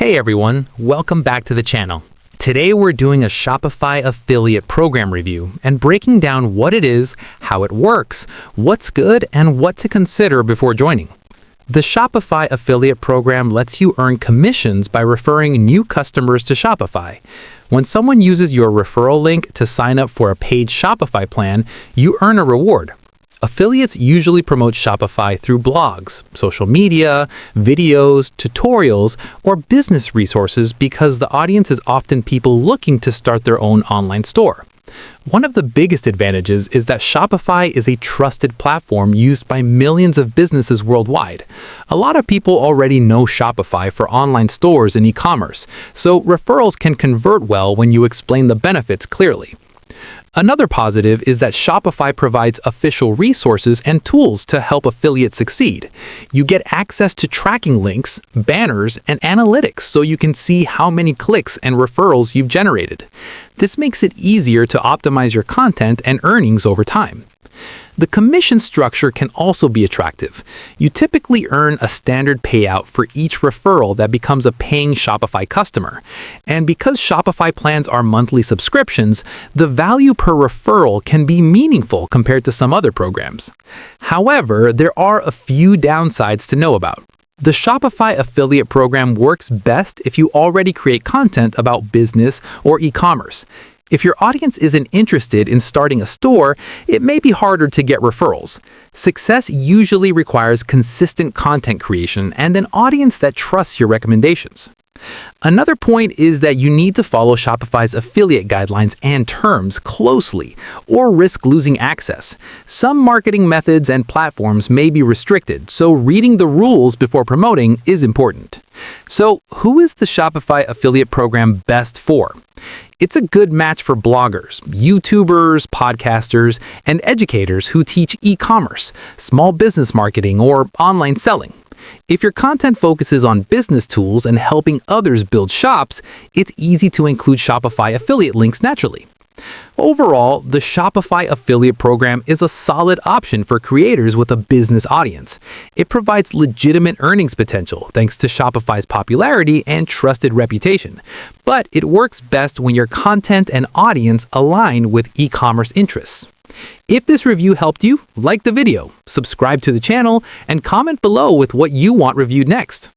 Hey everyone, welcome back to the channel. Today we're doing a Shopify affiliate program review and breaking down what it is, how it works, what's good, and what to consider before joining. The Shopify affiliate program lets you earn commissions by referring new customers to Shopify. When someone uses your referral link to sign up for a paid Shopify plan, you earn a reward. Affiliates usually promote Shopify through blogs, social media, videos, tutorials, or business resources because the audience is often people looking to start their own online store. One of the biggest advantages is that Shopify is a trusted platform used by millions of businesses worldwide. A lot of people already know Shopify for online stores and e-commerce, so referrals can convert well when you explain the benefits clearly. Another positive is that Shopify provides official resources and tools to help affiliates succeed. You get access to tracking links, banners, and analytics so you can see how many clicks and referrals you've generated. This makes it easier to optimize your content and earnings over time. The commission structure can also be attractive. You typically earn a standard payout for each referral that becomes a paying Shopify customer. And because Shopify plans are monthly subscriptions, the value per referral can be meaningful compared to some other programs. However, there are a few downsides to know about. The Shopify affiliate program works best if you already create content about business or e-commerce. If your audience isn't interested in starting a store, it may be harder to get referrals. Success usually requires consistent content creation and an audience that trusts your recommendations. Another point is that you need to follow Shopify's affiliate guidelines and terms closely, or risk losing access. Some marketing methods and platforms may be restricted, so reading the rules before promoting is important. So, who is the Shopify affiliate program best for? It's a good match for bloggers, YouTubers, podcasters, and educators who teach e-commerce, small business marketing, or online selling. If your content focuses on business tools and helping others build shops, it's easy to include Shopify affiliate links naturally. Overall, the Shopify affiliate program is a solid option for creators with a business audience. It provides legitimate earnings potential thanks to Shopify's popularity and trusted reputation. But it works best when your content and audience align with e-commerce interests. If this review helped you, like the video, subscribe to the channel, and comment below with what you want reviewed next.